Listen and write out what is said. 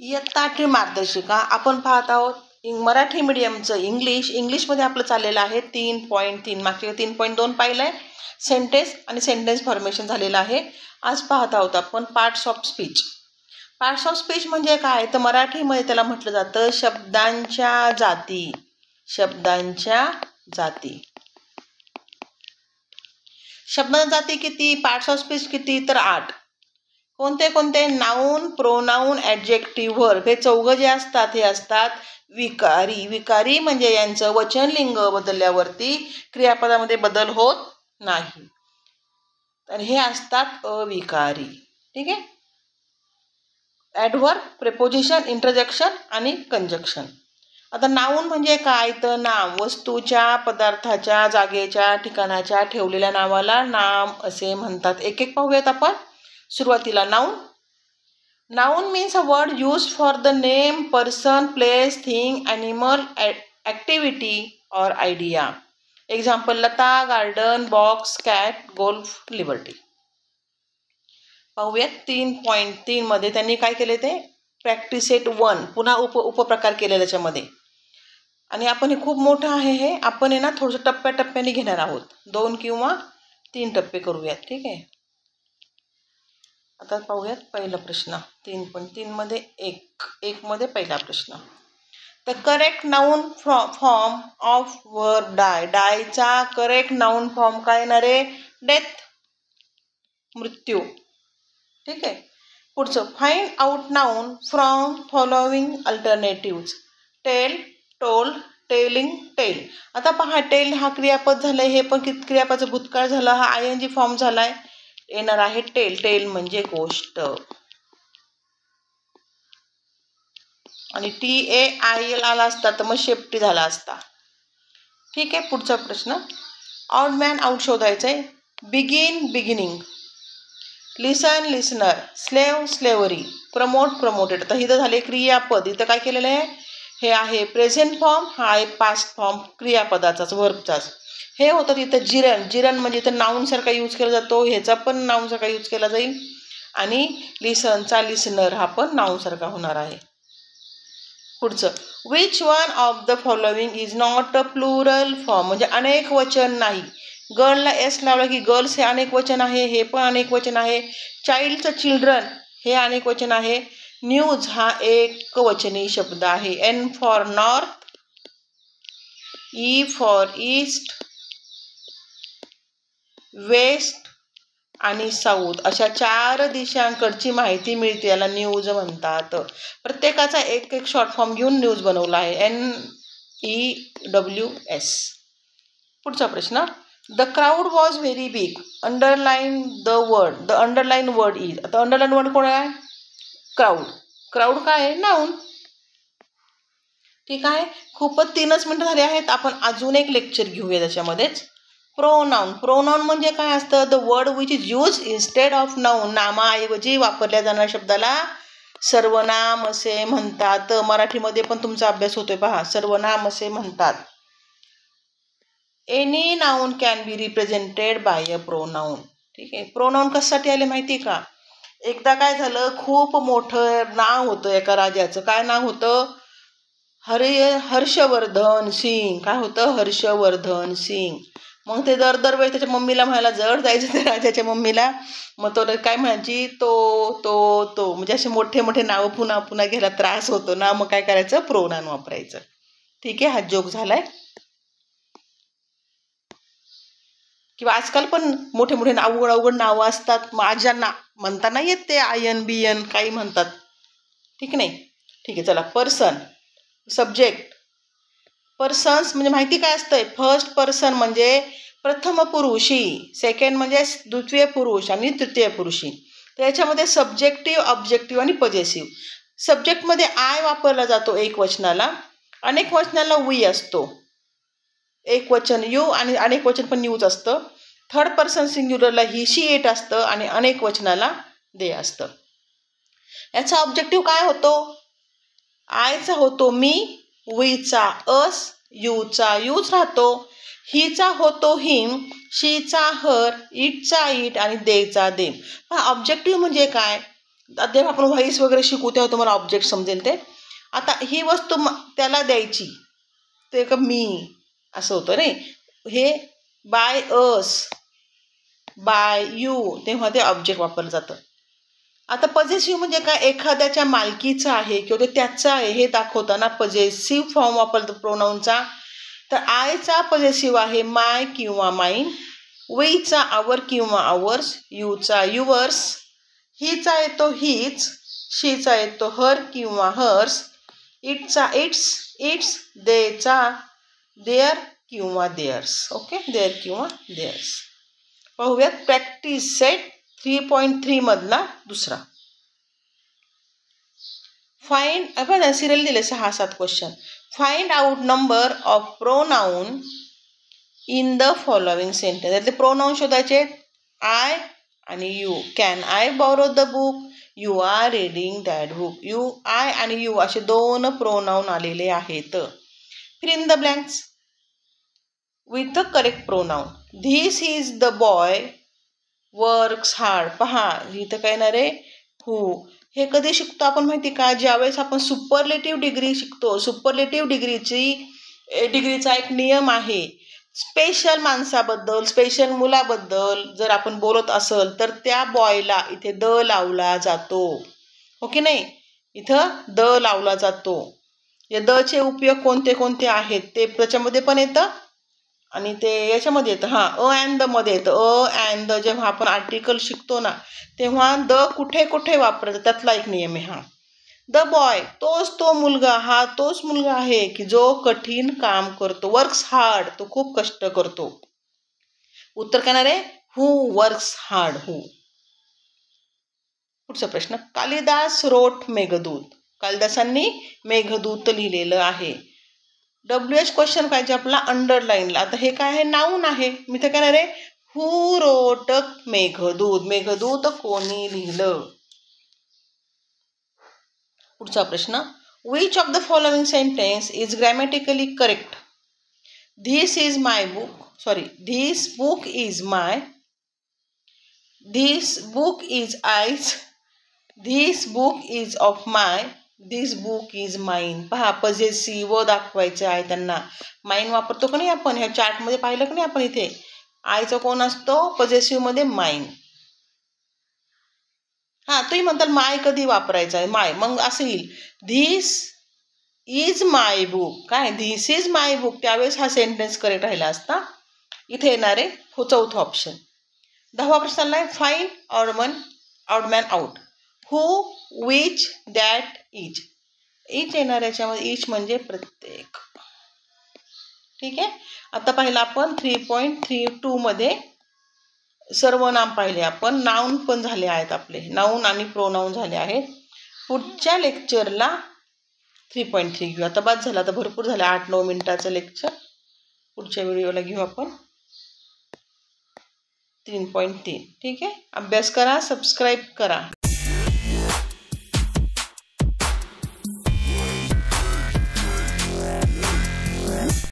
इयत्ता 8वी मार्गदर्शिका आपण पाहत आहोत. मराठी मीडियमचं इंग्लिशमध्ये आपलं चाललेलं आहे 3.3. मागच्या 3.2 पाहिलं आहे. सेंटेन्स आणि सेंटेन्स फॉर्मेशन झालेलं आहे. आज पाहत आहोत आपण parts of speech. Parts of speech म्हणजे काय तर मराठीमध्ये त्याला म्हटलं जातं शब्दांच्या जाती. शब्दांच्या जाती. शब्दांच्या जाती किती, पार्ट्स ऑफ स्पीच किती तर 8. कोणते कोणते, नाऊन, प्रोनाऊन, ॲडजेक्टिव्ह, व्हर्ब. हे चौघं जे असतात हे असतात विकारी. विकारी म्हणजे यांचं वचन लिंग बदलल्यावरती क्रियापदामध्ये बदल होत नाही, तर हे असतात अविकारी. ठीक आहे. ॲडव्हर्ब, प्रेपोजिशन, इंटरजेक्शन आणि कंजक्शन. आता नाऊन म्हणजे काय तर नाम, वस्तूच्या, पदार्थाच्या, जागेच्या, ठिकाणाच्या ठेवलेल्या नावाला नाम असे म्हणतात. एक एक पाहूयात आपण. सुरुवातीला noun. Noun means a word use for the name, person, place, thing, animal, activity और idea. Example Lata, garden, box, cat, golf, liberty. पाहूयात 3.3 मध्ये त्यांनी काय केले ते प्रॅक्टिस सेट 1 पुन्हा उपप्रकार केले त्याच्यामध्ये. आणि आपण हे खूप मोठं आहे, हे आपण आहे ना थोडंसं टप्प्याटप्प्याने घेणार आहोत. 2 किंवा 3 टप्पे करूयात. ठीक आहे. आता पाहूयात पहिला प्रश्न 3.3 मध्ये 1 मध्ये पहिला प्रश्न. The correct noun form of verb die. डायचा करेक्ट नाऊन फॉर्म काय येणार आहे, डेथ, मृत्यू. ठीक आहे. पुढचं find out noun from following alternatives. Tell, told, telling, tell. आता पहा, टेल हा क्रियापद झालाय, हे पण क्रियापदाचा भूतकाळ झाला, हा ING फॉर्म झालाय. येणार आहे टेल. टेल म्हणजे गोष्ट. आणि TAIL आला असता तर मग शेपटी झाला असता. ठीक आहे. पुढचा प्रश्न. ऑड मॅन आउट शोधायचं आहे. Begin, beginning. Listen, listener. Slave, slavery. Promote, promoted. तर इथं झाले क्रियापद. इथं काय केलेलं आहे, हे आहे प्रेझेंट फॉर्म, हा आहे पास्ट फॉर्म क्रियापदाचाच, वर्बचाच. हे होतं तिथं जिरण. जिरण म्हणजे इथं नाऊन सारखा यूज केला जातो, ह्याचा पण नाऊन सारखा यूज केला जाईल. आणि लिसनचा लिसनर हा पण नाऊन सारखा होणार आहे. पुढचं. Which one of the following is not a plural form. म्हणजे अनेक वचन नाही. गर्लला S लावला की गर्ल्स हे अनेक वचन आहे, हे पण अनेक वचन आहे. चाइल्डचं चिल्ड्रन हे अनेक वचन आहे. न्यूज हा एक वचनी शब्द आहे. N for north, E for east, west आणि साऊथ अशा 4 दिशांकडची माहिती मिळते, याला न्यूज म्हणतात. प्रत्येकाचा एक एक शॉर्ट फॉर्म घेऊन न्यूज बनवला आहे, NEWS. पुढचा प्रश्न. The crowd was very big. Underline the word. The underline word is. आता अंडरलाईन वर्ड कोण आहे, क्राऊड. क्राऊड काय आहे, नाऊन. ठीक आहे. खूपच 3च मिनिटं झाले आहेत. आपण अजून एक लेक्चर घेऊया त्याच्यामध्येच. प्रोनाऊन. प्रोनाऊन म्हणजे काय असतं, the word which is use instead of noun. नामाऐवजी वापरल्या जाणाऱ्या शब्दाला सर्वनाम असे म्हणतात. मराठीमध्ये पण तुमचा अभ्यास होतोय पहा, सर्वनाम असे म्हणतात. Any noun can be represented by a pronoun. ठीक आहे. प्रोनाऊन कशासाठी आले माहिती का, एकदा काय झालं, खूप मोठं नाव होतं एका राजाचं. काय नाव होतं, हर्षवर्धन सिंग. काय होतं, हर्षवर्धन सिंग. मग ते दरवेळेस त्याच्या मम्मीला म्हणायला, जड जायचं त्या राजाच्या मम्मीला. मग तो काय म्हणायची, तो म्हणजे असे मोठे मोठे नावं पुन्हा पुन्हा घ्यायला त्रास होतो ना, मग काय करायचं, प्रोनाऊन वापरायचं. ठीक आहे. हा जोक झालाय. किंवा आजकाल पण मोठे मोठे अवघड नावं असतात, माझ्यांना म्हणता नाही येत ते, IN BN काही म्हणतात. ठीक नाही. ठीक आहे. चला. Person, subject. पर्सन्स म्हणजे माहिती काय असतंय, फर्स्ट पर्सन म्हणजे प्रथम पुरुषी, सेकंड म्हणजे द्वितीय पुरुष आणि तृतीय पुरुषी. त्याच्यामध्ये सब्जेक्टिव्ह, ऑब्जेक्टिव्ह आणि पजेसिव्ह. सब्जेक्टमध्ये I वापरला जातो एक वचनाला, अनेक वचनाला वी असतो. एक वचन यू आणि अनेक वचन पण यूज असतं. थर्ड पर्सन सिंग्युलरला ही शी इट असतं आणि अनेक वचनाला दे असतं. याचा ऑब्जेक्टिव्ह काय होतो, आयचा होतो मी, वीचा अस, यूचा यूज राहतो, हिचा होतो हिम, शीचा हर, इटचा इट आणि देचा देम. ऑब्जेक्टिव्ह म्हणजे काय, जेव्हा आपण व्हॉइस वगैरे शिकू तेव्हा तुम्हाला ऑब्जेक्ट समजेल ते. आता ही वस्तू त्याला द्यायची, ते का मी असं होतं नाही. हे बाय अस, बाय यू, तेव्हा ते ऑब्जेक्ट वापरलं जातं. आता पजेसिव्ह म्हणजे काय, एखाद्याच्या मालकीचं आहे किंवा ते त्याचं आहे हे दाखवताना पजेसिव्ह फॉर्म वापरतो प्रोनाऊनचा. तर आयचा पजेसिव्ह आहे माय किंवा माईन, वीचा आवर किंवा आवर्स, यूचा युवर्स, हिचा येतो हीच, शीचा येतो हर किंवा हर्स, इटचा इट्स, देचा देअर किंवा देअर्स. ओके, देअर किंवा देअर्स. पाहूयात प्रॅक्टिस सेट 3.3 मधला दुसरा. फाइंड, आपण सिरियल दिले 6-7 question. Find out number of pronoun in the following sentence. यातले प्रोनाउन शोधायचे, आय आणि you. Can I borrow the book, you are reading that book. You, I आणि यू असे 2 प्रोनाउन आलेले आहेत. Fill in the blanks with the correct pronoun. This is the boy works hard. पहा इथं काय येणार आहे, हू. हे कधी शिकतो आपण माहिती का, ज्यावेळेस आपण सुपरलेटिव्ह डिग्री शिकतो. सुपरलेटिव्ह डिग्रीचा एक नियम आहे, स्पेशल माणसाबद्दल, स्पेशल मुलाबद्दल जर आपण बोलत असेल तर त्या बॉयला इथे द लावला जातो. हो की नाही, इथं द लावला जातो. या दचे उपयोग कोणते कोणते आहेत ते त्याच्यामध्ये पण येतं आणि ते याच्यामध्ये येतं. अ अँड द मध्ये येतं. अ अँड द जेव्हा आपण आर्टिकल शिकतो ना तेव्हा द कुठे कुठे वापरायचं त्यातला एक नियम आहे. द बॉय, तो मुलगा, तोच मुलगा आहे की जो कठीण काम करतो. वर्क्स हार्ड, तो खूप कष्ट करतो. उत्तर काय आहे, हू वर्क्स हार्ड. हू. पुढचा प्रश्न. कालिदास रोट मेघदूत. कालिदासांनी मेघदूत लिहिलेलं आहे. WH क्वेश्चन पाहिजे आपला अंडरलाईनला. आता हे काय आहे, नाऊन आहे. मी तर काय रे, हू रोट मेघदूत. मेघदूत कोणी लिहिलं. पुढचा प्रश्न. Which of the following sentence is grammatically correct. This is my book, sorry, this book is my, this book is eyes, this book is of my, this book is mine. पहा possessive दाखवायचे आहे त्यांना. Mine वापरतो का नाही आपण, ह्या चार्टमध्ये पाहिलं का नाही आपण, इथे आयचा कोण असतो पजेसिव्ह मध्ये, माइन. तुम्ही म्हणताल माय कधी वापरायचा आहे, माय, मग असं येईल, धिस इज माय बुक. काय, धिस इज माय बुक, त्यावेळेस हा सेंटेन्स करेक्ट राहिला असता. इथे येणार आहे चौथा ऑप्शन. 10वा प्रश्न आहे, find odd man out. Who, which, that, each. Each येणार याच्यामध्ये, इच म्हणजे प्रत्येक. ठीक आहे. आता पाहिलं आपण 3.32 मध्ये सर्वनाम पाहिले आपण, नाऊन पण झाले आहेत आपले, नाऊन आणि प्रोनाऊन झाले आहेत. पुढच्या लेक्चरला 3.3 घेऊ. आता बाद झाला, आता भरपूर झालं, 8-9 मिनिटाचं लेक्चर. पुढच्या व्हिडिओला घेऊ आपण 3.3. ठीक आहे. अभ्यास करा, सबस्क्राईब करा.